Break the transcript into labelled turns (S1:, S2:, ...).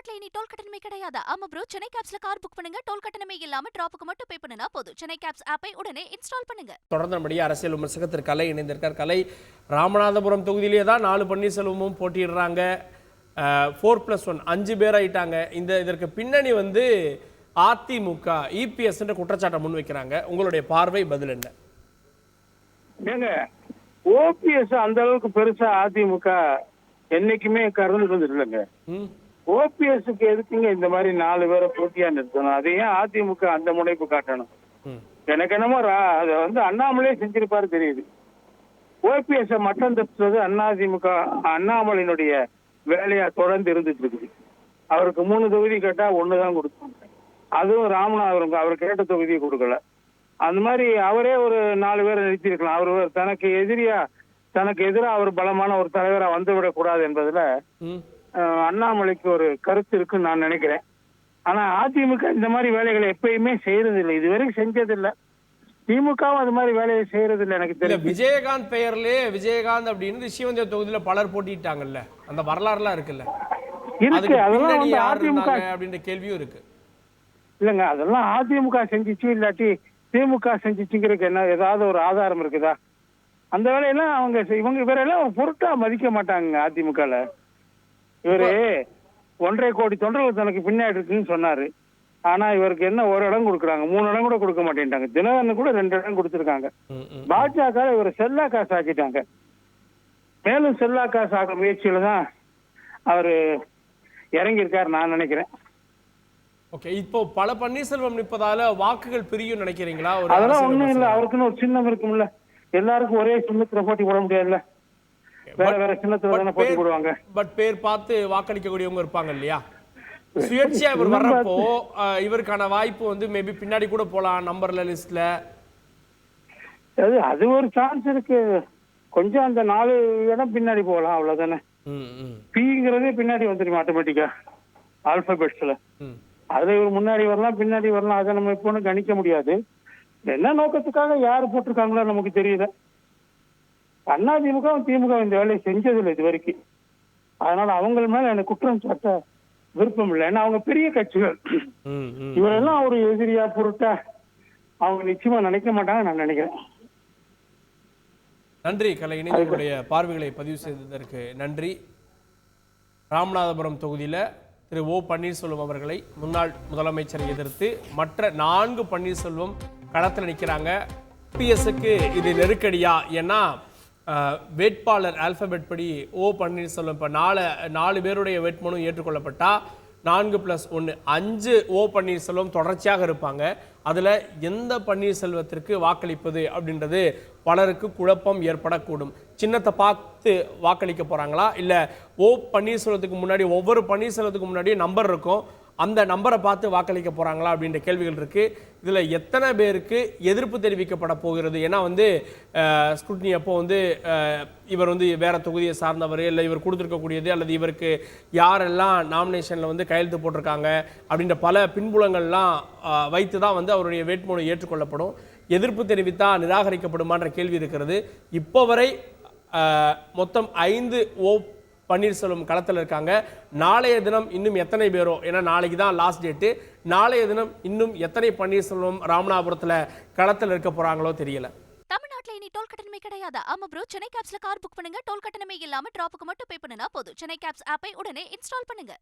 S1: தமிழ்நாட்டுல இனி டோல் கட்டணமே கிடையாது. ஆமா ப்ரோ, சென்னை கேப்ஸ்ல கார் புக் பண்ணுங்க, டோல் கட்டணமே இல்லாம டிராப்புக்கு மட்டும் பே பண்ணுனா போதும். சென்னை கேப்ஸ் ஆப்பை உடனே இன்ஸ்டால் பண்ணுங்க.
S2: தொடர்ந்தபடி அரசியல் விமர்சகர் கலை இணைந்திருக்கார். கலை, ராமநாதபுரம் தொகுதியிலே தான் 4 பன்னீர்செல்வமும் போட்டியிடுறாங்க. 4+1 5 பேர் ஆயிட்டாங்க. இதற்கு பின்னணி வந்து அதிமுக இபிஎஸ் குற்றச்சாட்டை முன் வைக்கிறாங்க. உங்களுடைய பார்வை பதில் என்ன?
S3: ஏங்க, ஓபிஎஸ் அந்த அளவுக்கு பெருசா அதிமுக என்னைக்குமே கறந்து இல்லைங்க. ஓபிஎஸ்க்கு எதுக்குங்க இந்த மாதிரி 4 பேரை போட்டியா நிறுத்தணும்? அதை ஏன் அதிமுக அந்த முனைப்பு காட்டணும்? எனக்கு என்னமோ அதை வந்து அண்ணாமலே செஞ்சிருப்பாரு தெரியுது. ஓபிஎஸ் மட்டம் தப்புறது அதிமுக அண்ணாமலையினுடைய வேலையா தொடர்ந்து இருந்துட்டு இருக்குது. அவருக்கு 3 தொகுதி கேட்டா 1 தான் கொடுத்தாங்க. அதுவும் ராமநாதபுரம் அவர் கேட்ட தொகுதியை கொடுக்கல. அந்த மாதிரி அவரே ஒரு 4 பேரை நிறுத்திருக்கலாம். அவர் தனக்கு எதிராக அவர் பலமான ஒரு தலைவரா வந்துவிடக் கூடாது என்பதுல அண்ணாமலைக்கு ஒரு கருத்து இருக்குன்னு நான் நினைக்கிறேன். ஆனா அதிமுக இந்த மாதிரி வேலைகளை எப்பயுமே செய்யறது இல்லை, இதுவரைக்கும் செஞ்சதில்லை. திமுகவும் அது மாதிரி வேலையை செய்யறது இல்லை. எனக்கு தெரியும்
S2: விஜயகாந்த் பெயர்லயே விஜயகாந்த் அப்படின்னு ரிஷிவந்திய தொகுதியில பலர் போட்டிட்டாங்கல்ல, அந்த வரலாறுலாம் இருக்குல்ல,
S3: இருக்கு. அதெல்லாம் வந்து அதிமுக
S2: அப்படின்ற கேள்வியும் இருக்கு.
S3: இல்லைங்க, அதெல்லாம் அதிமுக செஞ்சிச்சு இல்லாட்டி திமுக செஞ்சிச்சுங்கிறதுக்கு என்ன ஏதாவது ஒரு ஆதாரம் இருக்குதா? அந்த வேலையெல்லாம் இவங்க இவரெல்லாம் பொருட்டா மதிக்க மாட்டாங்க அதிமுகல. இவரு 1.5 கோடி தொண்டர்கள் தனக்கு பின்னாடி இருக்குன்னு சொன்னாரு. ஆனா இவருக்கு என்ன 1 இடம் கொடுக்குறாங்க, 3 இடம் கூட கொடுக்க மாட்டேன்ட்டாங்க. தினகரன் கூட 2 இடம் கொடுத்துருக்காங்க. பாஜக இவர் செல்லா காசு ஆக்கிட்டாங்க. மேலும் செல்லா காசு ஆக்க முயற்சியில தான் அவரு இறங்கியிருக்காரு நான் நினைக்கிறேன்.
S2: ஓகே, இப்போ பல பன்னீர்செல்வம் நிற்பதால வாக்குகள் பிரியும் நினைக்கிறீங்களா?
S3: அதெல்லாம் ஒண்ணும் இல்ல. அவருக்குன்னு ஒரு சின்னம் இருக்கும்ல. எல்லாருக்கும் ஒரே சின்னத்துல போட்டி போட முடியாதுல்ல, வேற வேற சின்னத்துல தானே போட்டி போடுவாங்க.
S2: பட் பேர் பார்த்து வாக்களிக்கக்கூடியவங்க இருப்பாங்க இல்லையா? சுயேட்சையா இவர் வர்றப்போ இவருக்கான வாய்ப்பு வந்து மேபி பின்னாடி கூட போலாம் நம்பர்ல லிஸ்ட்ல.
S3: அது ஒரு சான்ஸ் இருக்கு. கொஞ்சம் அந்த 4 இடம் பின்னாடி போகலாம், அவ்வளவுதானே. பிங்கிறதே பின்னாடி வந்துடும் ஆட்டோமேட்டிக்கா ஆல்பபெட்ஸ்ல. அதுல இவர் முன்னாடி வரலாம் பின்னாடி வரலாம், அதை நம்ம இப்போ கணிக்க முடியாது. என்ன நோக்கத்துக்காக யாரு போட்டிருக்காங்களோ நமக்கு தெரியல. அதிமுக திமுக இந்த வேலையை செஞ்சதில்லை இது வரைக்கும். அதனால அவங்க மேல எனக்கு குற்றம் சாட்ட விருப்பம் இல்லை. ஏன்னா அவங்க பெரிய கட்சிகள். இவரெல்லாம் ஒரு எதிரியா பொருட்டா அவங்க நிச்சயமா நினைக்க மாட்டாங்க நான் நினைக்கிறேன்.
S2: நன்றி கலை, இணையங்களுடைய பார்வைகளை பதிவு செய்ததற்கு நன்றி. ராமநாதபுரம் தொகுதியில திரு ஓ பன்னீர்செல்வம் அவர்களை முன்னாள் முதலமைச்சரை எதிர்த்து மற்ற 4 பன்னீர்செல்வம் களத்தில் நிற்கிறாங்க. பிஎஸ்க்கு இது நெருக்கடியா? ஏன்னா வேட்பாளர் ஆல்பபெட் படி ஓ பன்னீர்செல்வம் இப்போ 4 பேருடைய வேட்புமனு ஏற்றுக்கொள்ளப்பட்டா 4+1 5 ஓ பன்னீர்செல்வம் தொடர்ச்சியாக இருப்பாங்க. அதில் எந்த பன்னீர்செல்வத்திற்கு வாக்களிப்பது அப்படின்றது பலருக்கு குழப்பம் ஏற்படக்கூடும். சின்னத்தை பார்த்து வாக்களிக்க போகிறாங்களா, இல்லை ஓ பன்னீர்செல்வத்துக்கு முன்னாடி ஒவ்வொரு பன்னீர்செல்வத்துக்கு முன்னாடியே நம்பர் இருக்கும், அந்த நம்பரை பார்த்து வாக்களிக்க போகிறாங்களா அப்படின்ற கேள்விகள் இருக்குது. இதில் எத்தனை பேருக்கு எதிர்ப்பு தெரிவிக்கப்பட போகிறது? ஏன்னா வந்து ஸ்க்ரூட்னி அப்போ வந்து இவர் வந்து வேறு தொகுதியை சார்ந்தவர், இல்லை இவர் கொடுத்துருக்கக்கூடியது, அல்லது இவருக்கு யாரெல்லாம் நாமினேஷனில் வந்து கையெழுத்து போட்டிருக்காங்க அப்படின்ற பல பின்புலங்கள்லாம் வைத்து தான் வந்து அவருடைய வேட்புமனு ஏற்றுக்கொள்ளப்படும். எதிர்ப்பு தெரிவித்தால் நிராகரிக்கப்படுமான்ற கேள்வி இருக்கிறது. இப்போ வரை மொத்தம் 5 ஓ பன்னீர்செல்வம் களத்தில் இருக்காங்க. நாளைய தினம் இன்னும் எத்தனை பேரோ, ஏன்னா நாளைக்கு தான் லாஸ்ட் டேட்டு, நாளைய தினம் இன்னும் எத்தனை பன்னீர்செல்வம் ராமநாதபுரத்தில் களத்தில் இருக்க போறாங்களோ தெரியல.
S1: தமிழ்நாட்டுல இனி டோல் கட்டணமே கிடையாது. ஆமா ப்ரோ, சென்னை கேப்ஸ்ல கார் புக் பண்ணுங்க, டோல் கட்டணமே இல்லாம டிராப்புக்கு மட்டும் பே பண்ணுனா போதும். சென்னை கேப்ஸ் ஆப்பை உடனே இன்ஸ்டால் பண்ணுங்க.